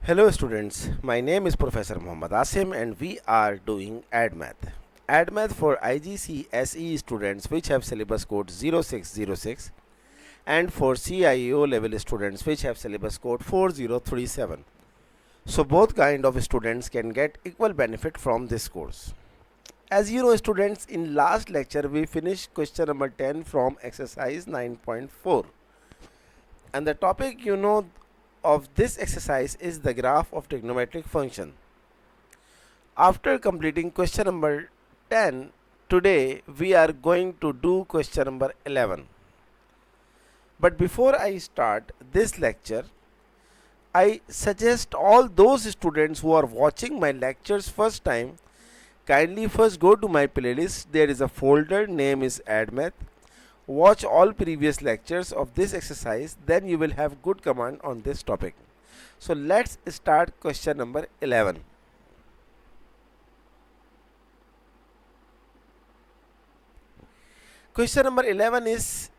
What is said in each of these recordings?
Hello students, my name is Professor Muhammad Asim and we are doing ADMath. ADMath for IGCSE students which have syllabus code 0606 and for CIO level students which have syllabus code 4037. So both kind of students can get equal benefit from this course. As you know students, in last lecture we finished question number 10 from exercise 9.4 and the topic of this exercise is the graph of trigonometric function. After completing question number 10, today we are going to do question number 11. But before I start this lecture, I suggest all those students who are watching my lectures first time, kindly first go to my playlist. There is a folder, name is ADMath. Watch all previous lectures of this exercise, then you will have good command on this topic. So let's start question number 11. Question number 11 is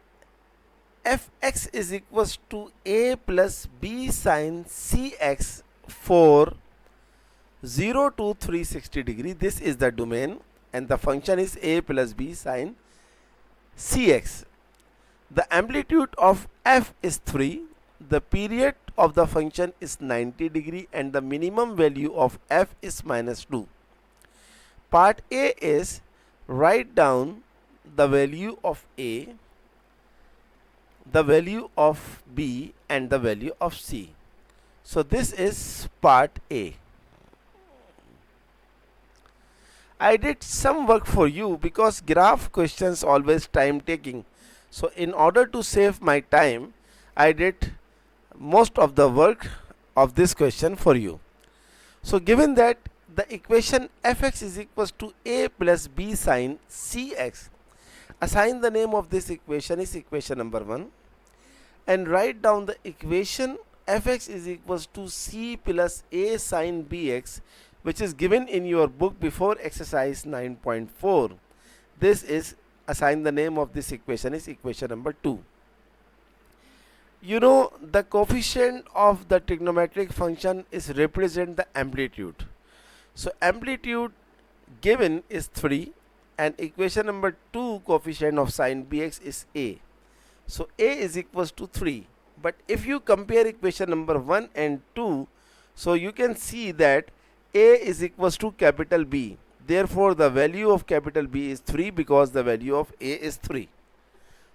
fx is equals to a plus b sine cx for 0 to 360 degree. This is the domain and the function is a plus b sine cx. The amplitude of f is 3. The period of the function is 90 degree and the minimum value of f is minus 2. Part A is write down the value of A, the value of B and the value of C. So this is part A. I did some work for you because graph questions always time taking. So in order to save my time, I did most of the work of this question for you. So given that the equation fx is equals to a plus b sine cx, assign the name of this equation is equation number 1 and write down the equation fx is equals to c plus a sine bx, which is given in your book before exercise 9.4. This is assign the name of this equation is equation number 2. You know the coefficient of the trigonometric function is represent the amplitude. So amplitude given is 3 and equation number 2 coefficient of sine bx is a. So a is equals to 3. But if you compare equation number 1 and 2, so you can see that a is equals to capital B. Therefore the value of capital B is 3 because the value of a is 3.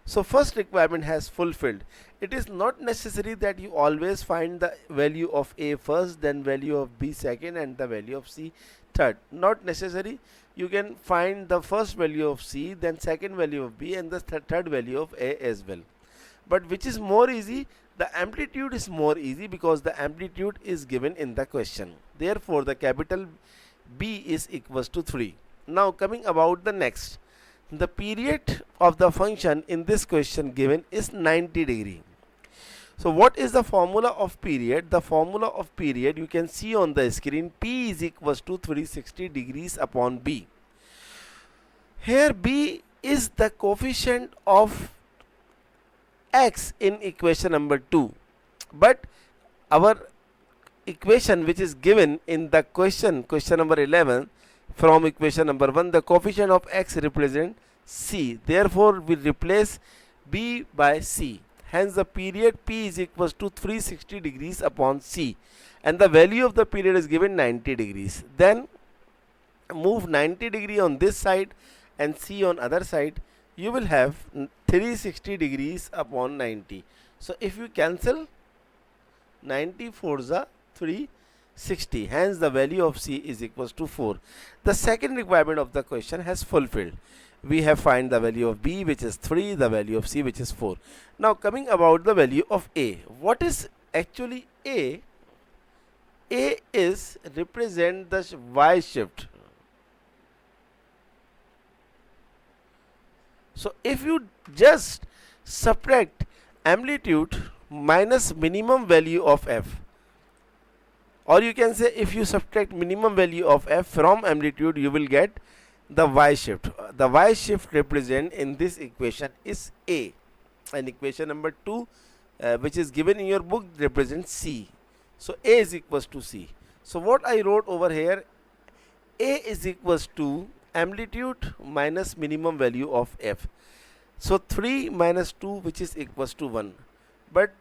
So first requirement has fulfilled. It is not necessary that you always find the value of a first, then value of b second and the value of c third. Not necessary. You can find the first value of c, then second value of b and the third value of a as well. But which is more easy? The amplitude is more easy because the amplitude is given in the question. Therefore the capital B is equals to 3. Now coming about the next. The period of the function in this question given is 90 degree. So what is the formula of period? The formula of period you can see on the screen. P is equals to 360 degrees upon B. Here B is the coefficient of x in equation number 2. But our equation which is given in the question number 11, from equation number 1, the coefficient of x represent c. Therefore we replace b by c. Hence the period p is equals to 360 degrees upon c and the value of the period is given 90 degrees. Then move 90 degree on this side and c on other side. You will have 360 degrees upon 90. So if you cancel 90 4s are 360, hence the value of c is equals to 4. The second requirement of the question has fulfilled. We have find the value of b which is 3, the value of c which is 4. Now coming about the value of a. What is actually a? A is represent the y shift. So if you just subtract amplitude minus minimum value of f, or you can say if you subtract minimum value of f from amplitude, you will get the y shift. The y shift represent in this equation is a, and equation number 2 which is given in your book represents c. So A is equals to C. So what I wrote over here, A is equals to amplitude minus minimum value of F. So 3 minus 2, which is equals to 1. But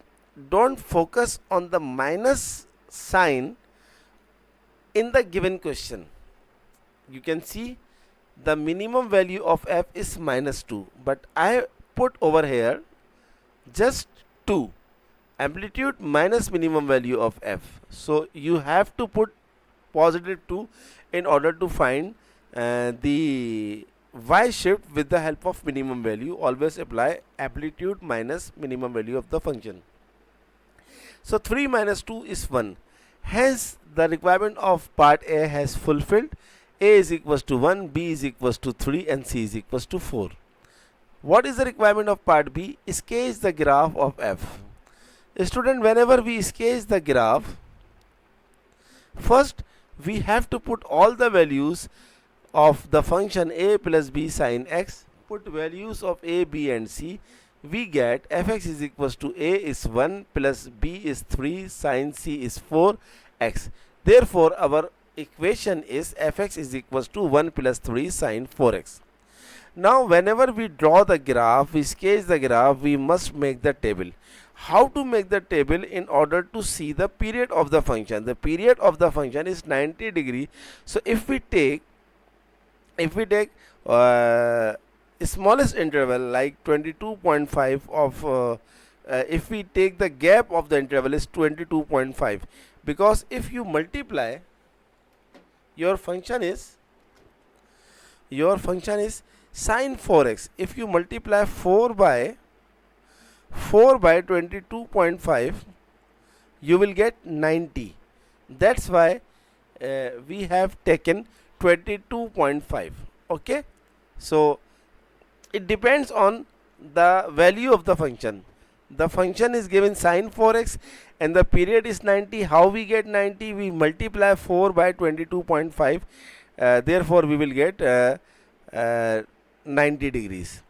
don't focus on the minus sign in the given question. You can see the minimum value of F is minus 2, but I put over here just 2, amplitude minus minimum value of F. So you have to put positive 2 in order to find the y shift with the help of minimum value. Always apply amplitude minus minimum value of the function. So 3 minus 2 is 1. Hence the requirement of part A has fulfilled. A is equals to 1, B is equals to 3, and C is equals to 4. What is the requirement of part B? Sketch the graph of F. Student, whenever we sketch the graph, first we have to put all the values of the function a plus b sine x, put values of a, b and c. We get fx is equals to a is 1 plus b is 3 sine c is 4 x. Therefore our equation is fx is equals to 1 plus 3 sine 4x. Now whenever we draw the graph, we sketch the graph, we must make the table. How to make the table? In order to see the period of the function. The period of the function is 90 degree. So if we take smallest interval like 22.5 of if we take the gap of the interval is 22.5, because if you multiply your function is sine 4x. If you multiply 4 by 22.5, you will get 90. That's why we have taken 22.5. Okay, so it depends on the value of the function. The function is given sine 4x and the period is 90. How we get 90? We multiply 4 by 22.5. Therefore we will get 90 degrees,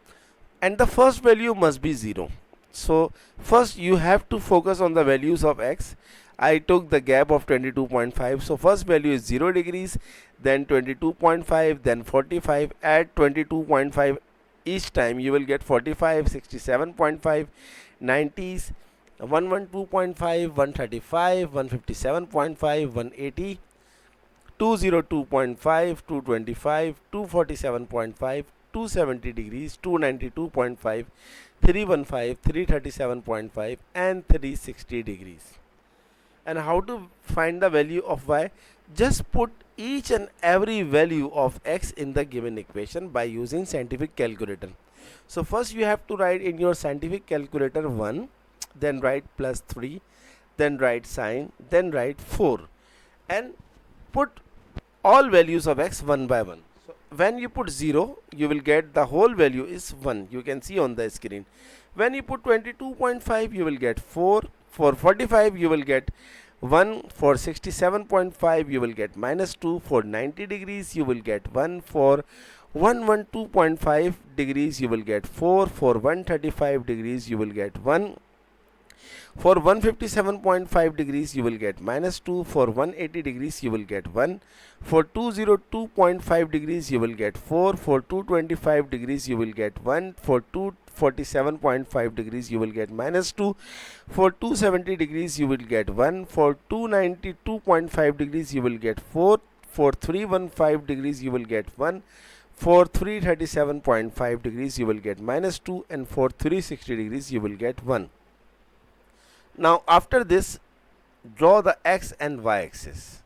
and the first value must be 0. So first you have to focus on the values of x. I took the gap of 22.5. So first value is 0 degrees, then 22.5, then 45. Add 22.5 each time, you will get 45, 67.5, 90s, 112.5, 135, 157.5, 180, 202.5, 225, 247.5, 270 degrees, 292.5, 315, 337.5, and 360 degrees. And how to find the value of y? Just put each and every value of x in the given equation by using scientific calculator. So first you have to write in your scientific calculator 1, then write plus 3, then write sine, then write 4, and put all values of x one by one. So when you put 0, you will get the whole value is 1. You can see on the screen. When you put 22.5, you will get 4. For 45, you will get 1. For 67.5, you will get minus 2. For 90 degrees, you will get 1. For 112.5 degrees, you will get 4. For 135 degrees, you will get 1. For 157.5 degrees, you will get minus 2. For 180 degrees, you will get 1. For 202.5 degrees, you will get 4. For 225 degrees, you will get 1. For 247.5 degrees, you will get minus 2. For 270 degrees, you will get 1. For 292.5 degrees, you will get 4. For 315 degrees, you will get 1. For 337.5 degrees, you will get minus 2. And for 360 degrees, you will get 1. Now after this, draw the x and y axis.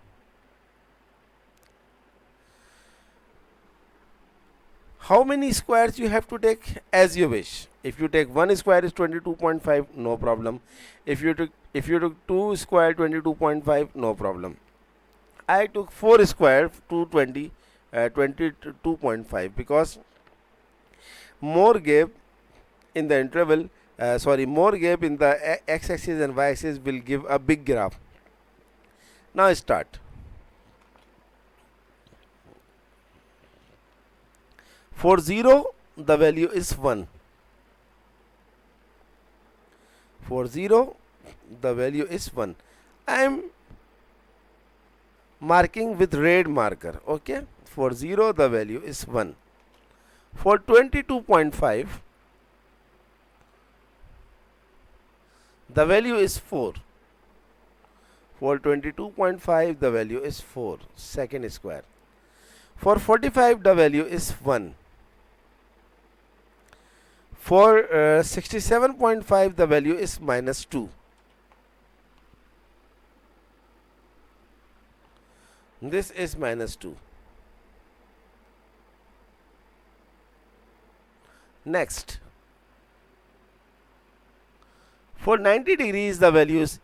How many squares you have to take? As you wish. If you take 1 square is 22.5, no problem. If you took 2 square 22.5, no problem. I took 4 square 22.5 because more gap in the interval, more gap in the x-axis and y-axis will give a big graph. Now start. For 0, the value is 1. For 0, the value is 1. I am marking with red marker. Okay, for 0 the value is 1. For 22.5 the value is 4. For 22.5 the value is 4 second square. For 45 the value is 1. For 67.5 the value is minus 2. This is minus 2. Next, for 90 degrees the value is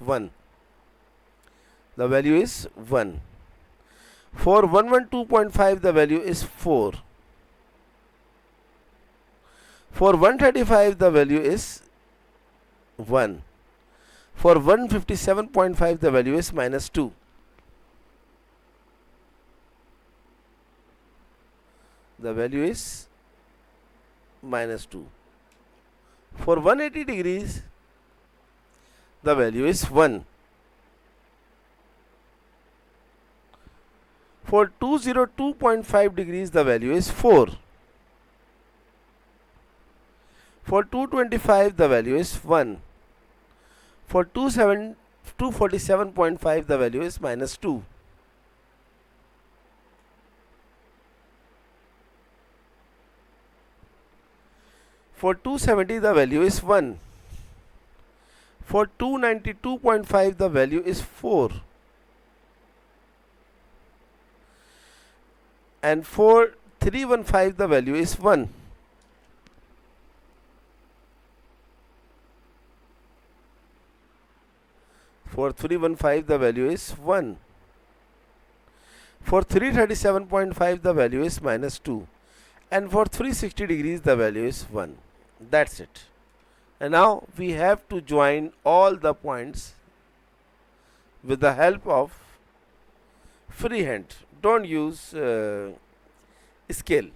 1. The value is 1. For 112.5 the value is 4. For 135 the value is 1. For 157.5 the value is minus 2. The value is minus 2. For 180 degrees the value is 1. For 202.5 degrees the value is 4. For 225 the value is 1. For 247.5 the value is minus 2. For 270 the value is 1. For 292.5 the value is 4. And for 315 the value is 1. For 315 the value is 1. For 337.5 the value is minus 2. And for 360 degrees the value is 1. That's it. And now we have to join all the points with the help of freehand. Don't use scale.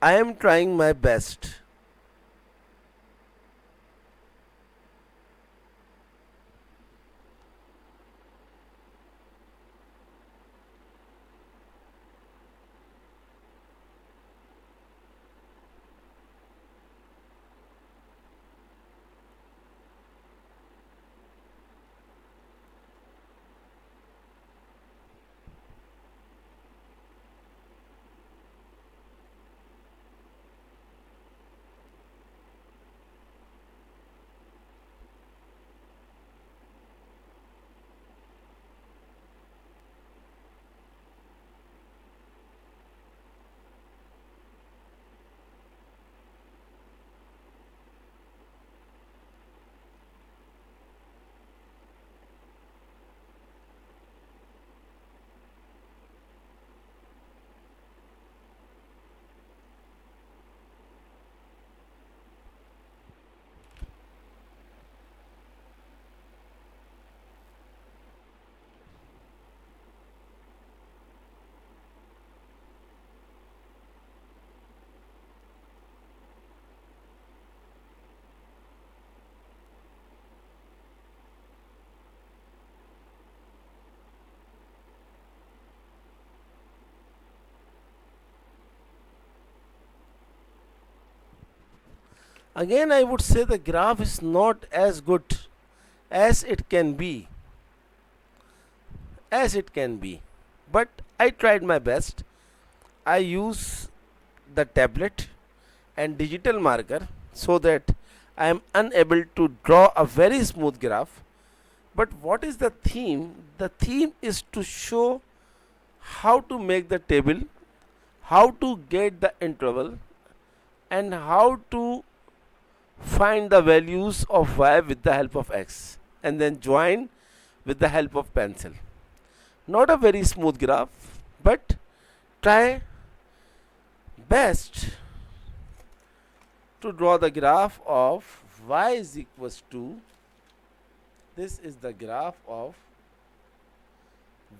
I am trying my best. Again, I would say the graph is not as good as it can be. But I tried my best. I use the tablet and digital marker so that I am unable to draw a very smooth graph. But what is the theme? The theme is to show how to make the table, how to get the interval, and how to find the values of y with the help of x, and then join with the help of pencil. Not a very smooth graph, but try best to draw the graph of y is equals to, this is the graph of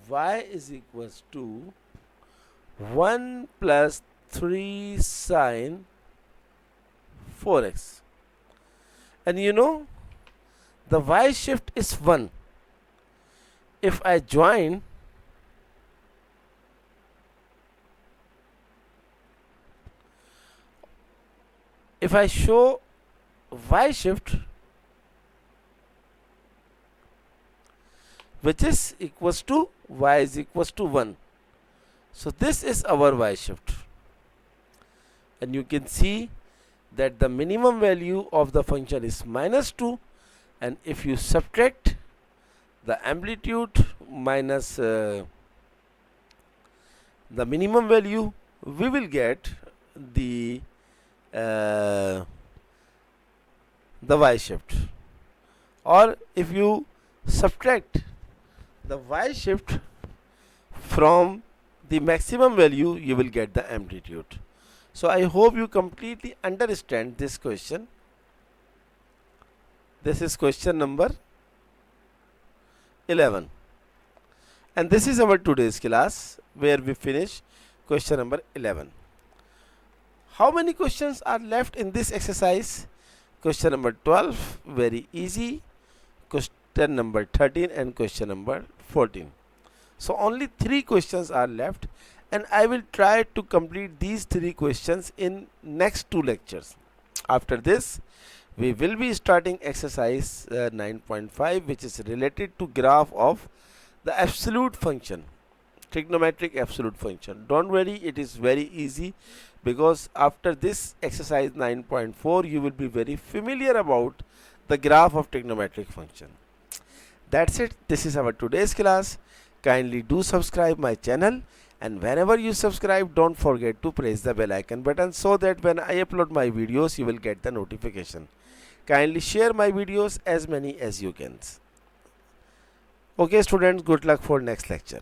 y is equals to 1 plus 3 sine 4x. And you know, the y shift is 1. If I join if I show y shift which is equals to y is equals to 1. So this is our y shift. And you can see that the minimum value of the function is minus 2, and if you subtract the amplitude minus the minimum value, we will get the y shift. Or if you subtract the y shift from the maximum value, you will get the amplitude. So I hope you completely understand this question. This is question number 11. And this is our today's class where we finish question number 11. How many questions are left in this exercise? Question number 12, very easy. Question number 13 and question number 14. So only 3 questions are left, and I will try to complete these 3 questions in next 2 lectures. After this, we will be starting exercise 9.5, which is related to graph of the absolute function, trigonometric absolute function. Don't worry, it is very easy, because after this exercise 9.4, you will be very familiar about the graph of trigonometric function. That's it. This is our today's class. Kindly do subscribe my channel, and whenever you subscribe, don't forget to press the bell icon button so that when I upload my videos, you will get the notification. Kindly share my videos as many as you can. Okay students, good luck for next lecture.